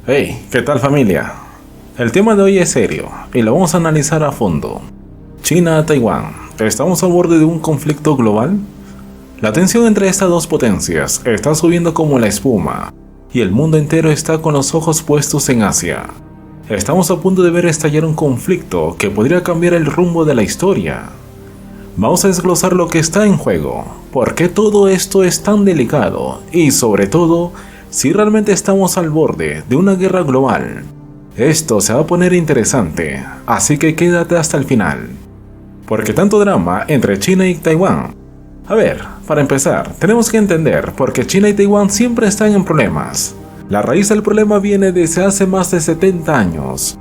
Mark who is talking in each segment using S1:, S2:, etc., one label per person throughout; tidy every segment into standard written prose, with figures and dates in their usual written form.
S1: Hey, ¿qué tal familia? El tema de hoy es serio y lo vamos a analizar a fondo. China-Taiwán, ¿estamos al borde de un conflicto global? La tensión entre estas dos potencias está subiendo como la espuma y el mundo entero está con los ojos puestos en Asia. Estamos a punto de ver estallar un conflicto que podría cambiar el rumbo de la historia. Vamos a desglosar lo que está en juego, por qué todo esto es tan delicado y sobre todo, si realmente estamos al borde de una guerra global. Esto se va a poner interesante, así que quédate hasta el final. ¿Por qué tanto drama entre China y Taiwán? A ver, para empezar, tenemos que entender por qué China y Taiwán siempre están en problemas. La raíz del problema viene desde hace más de 70 años,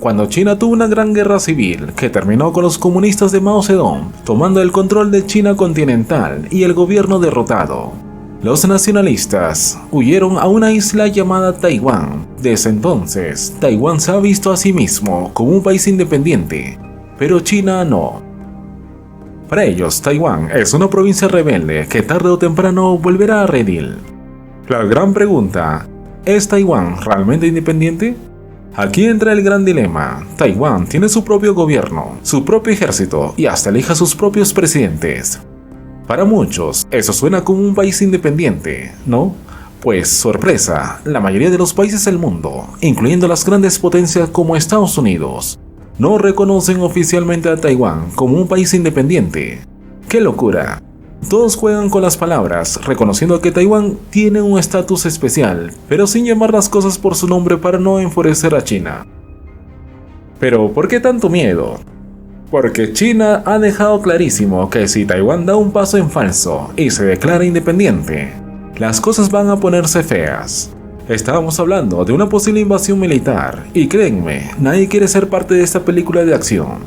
S1: cuando China tuvo una gran guerra civil que terminó con los comunistas de Mao Zedong tomando el control de China continental y el gobierno derrotado. Los nacionalistas huyeron a una isla llamada Taiwán. Desde entonces, Taiwán se ha visto a sí mismo como un país independiente, pero China no. Para ellos, Taiwán es una provincia rebelde que tarde o temprano volverá a redil. La gran pregunta, ¿es Taiwán realmente independiente? Aquí entra el gran dilema. Taiwán tiene su propio gobierno, su propio ejército y hasta elija sus propios presidentes. Para muchos, eso suena como un país independiente, ¿no? Pues, sorpresa, la mayoría de los países del mundo, incluyendo las grandes potencias como Estados Unidos, no reconocen oficialmente a Taiwán como un país independiente. ¡Qué locura! Todos juegan con las palabras, reconociendo que Taiwán tiene un estatus especial, pero sin llamar las cosas por su nombre para no enfurecer a China. Pero, ¿por qué tanto miedo? Porque China ha dejado clarísimo que si Taiwán da un paso en falso y se declara independiente, las cosas van a ponerse feas. Estábamos hablando de una posible invasión militar, y créanme, nadie quiere ser parte de esta película de acción.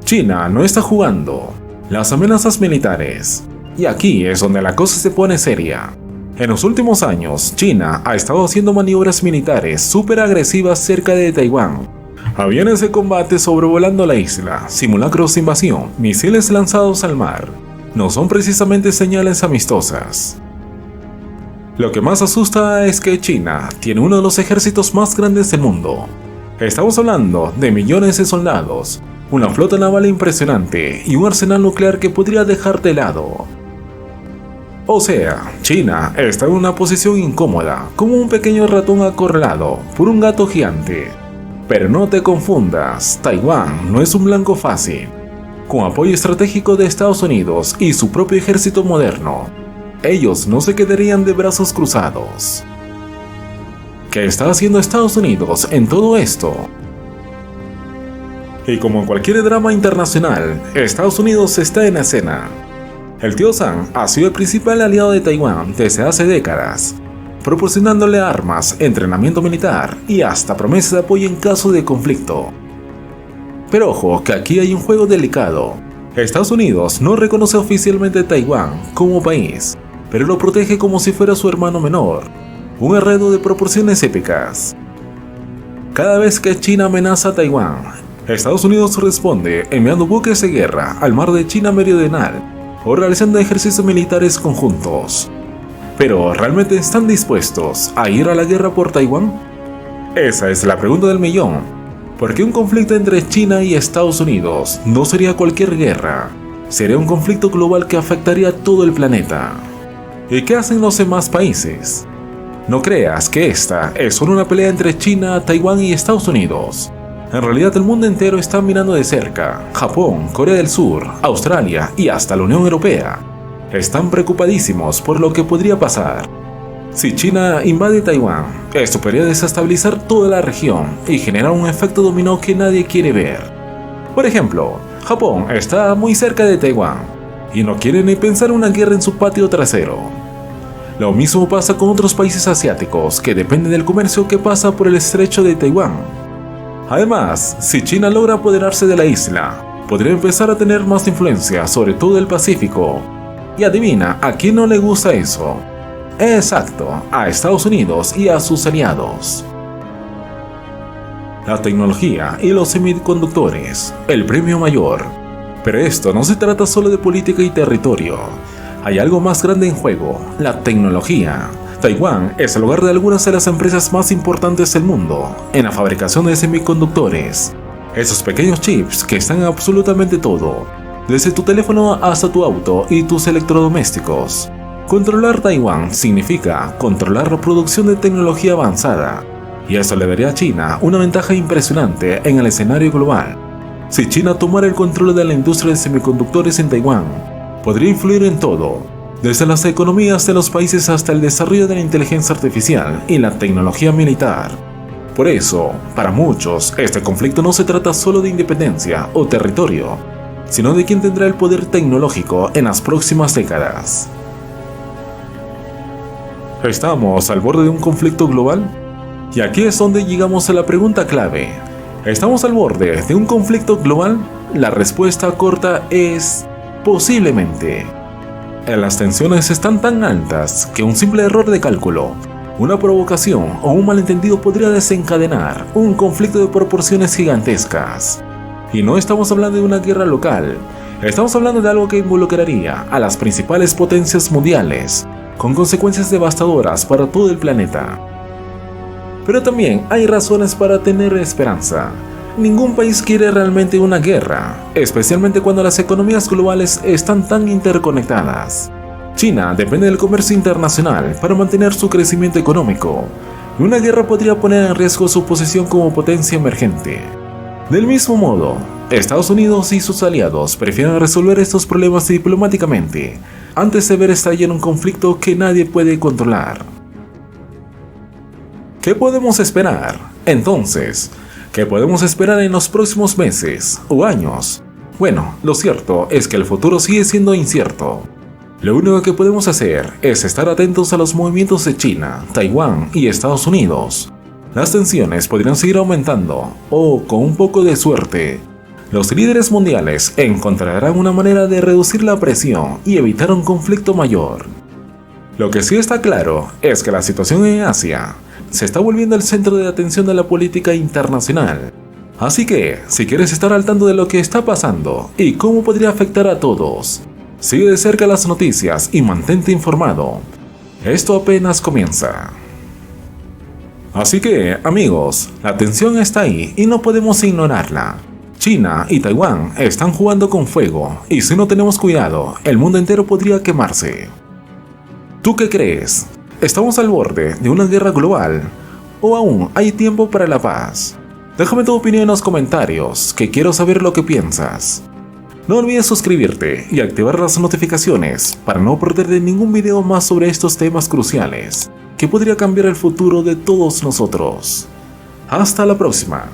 S1: China no está jugando. Las amenazas militares. Y aquí es donde la cosa se pone seria. En los últimos años, China ha estado haciendo maniobras militares súper agresivas cerca de Taiwán. Aviones de combate sobrevolando la isla, simulacros de invasión, misiles lanzados al mar. No son precisamente señales amistosas. Lo que más asusta es que China tiene uno de los ejércitos más grandes del mundo. Estamos hablando de millones de soldados, una flota naval impresionante y un arsenal nuclear que podría dejarte helado. O sea, China está en una posición incómoda, como un pequeño ratón acorralado por un gato gigante. Pero no te confundas, Taiwán no es un blanco fácil. Con apoyo estratégico de Estados Unidos y su propio ejército moderno, ellos no se quedarían de brazos cruzados. ¿Qué está haciendo Estados Unidos en todo esto? Y como en cualquier drama internacional, Estados Unidos está en escena. El tío Sam ha sido el principal aliado de Taiwán desde hace décadas, proporcionándole armas, entrenamiento militar y hasta promesas de apoyo en caso de conflicto. Pero ojo, que aquí hay un juego delicado. Estados Unidos no reconoce oficialmente a Taiwán como país, pero lo protege como si fuera su hermano menor, un enredo de proporciones épicas. Cada vez que China amenaza a Taiwán, Estados Unidos responde enviando buques de guerra al mar de China Meridional o realizando ejercicios militares conjuntos. Pero, ¿realmente están dispuestos a ir a la guerra por Taiwán? Esa es la pregunta del millón. Porque un conflicto entre China y Estados Unidos no sería cualquier guerra, sería un conflicto global que afectaría a todo el planeta. ¿Y qué hacen los demás países? No creas que esta es solo una pelea entre China, Taiwán y Estados Unidos. En realidad el mundo entero está mirando de cerca. Japón, Corea del Sur, Australia y hasta la Unión Europea están preocupadísimos por lo que podría pasar. Si China invade Taiwán, esto podría desestabilizar toda la región y generar un efecto dominó que nadie quiere ver. Por ejemplo, Japón está muy cerca de Taiwán y no quiere ni pensar una guerra en su patio trasero. Lo mismo pasa con otros países asiáticos que dependen del comercio que pasa por el estrecho de Taiwán. Además, si China logra apoderarse de la isla, podría empezar a tener más influencia sobre todo el Pacífico. Y adivina, ¿a quién no le gusta eso? Exacto, a Estados Unidos y a sus aliados. La tecnología y los semiconductores, el premio mayor. Pero esto no se trata solo de política y territorio. Hay algo más grande en juego, la tecnología. Taiwán es el hogar de algunas de las empresas más importantes del mundo en la fabricación de semiconductores. Esos pequeños chips que están en absolutamente todo, desde tu teléfono hasta tu auto y tus electrodomésticos. Controlar Taiwán significa controlar la producción de tecnología avanzada, y eso le daría a China una ventaja impresionante en el escenario global. Si China tomara el control de la industria de semiconductores en Taiwán, podría influir en todo, desde las economías de los países hasta el desarrollo de la inteligencia artificial y la tecnología militar. Por eso, para muchos, este conflicto no se trata solo de independencia o territorio, sino de quién tendrá el poder tecnológico en las próximas décadas. ¿Estamos al borde de un conflicto global? Y aquí es donde llegamos a la pregunta clave. ¿Estamos al borde de un conflicto global? La respuesta corta es posiblemente. Las tensiones están tan altas que un simple error de cálculo, una provocación o un malentendido podría desencadenar un conflicto de proporciones gigantescas. Y no estamos hablando de una guerra local, estamos hablando de algo que involucraría a las principales potencias mundiales, con consecuencias devastadoras para todo el planeta. Pero también hay razones para tener esperanza. Ningún país quiere realmente una guerra, especialmente cuando las economías globales están tan interconectadas. China depende del comercio internacional para mantener su crecimiento económico, y una guerra podría poner en riesgo su posición como potencia emergente. Del mismo modo, Estados Unidos y sus aliados prefieren resolver estos problemas diplomáticamente, antes de ver estallar un conflicto que nadie puede controlar. ¿Qué podemos esperar? Entonces, ¿qué podemos esperar en los próximos meses o años? Bueno, lo cierto es que el futuro sigue siendo incierto. Lo único que podemos hacer es estar atentos a los movimientos de China, Taiwán y Estados Unidos. Las tensiones podrían seguir aumentando, o con un poco de suerte, los líderes mundiales encontrarán una manera de reducir la presión y evitar un conflicto mayor. Lo que sí está claro es que la situación en Asia se está volviendo el centro de atención de la política internacional. Así que, si quieres estar al tanto de lo que está pasando y cómo podría afectar a todos, sigue de cerca las noticias y mantente informado. Esto apenas comienza. Así que, amigos, la tensión está ahí y no podemos ignorarla. China y Taiwán están jugando con fuego y si no tenemos cuidado, el mundo entero podría quemarse. ¿Tú qué crees? ¿Estamos al borde de una guerra global? ¿O aún hay tiempo para la paz? Déjame tu opinión en los comentarios, que quiero saber lo que piensas. No olvides suscribirte y activar las notificaciones para no perderte ningún video más sobre estos temas cruciales que podría cambiar el futuro de todos nosotros. Hasta la próxima.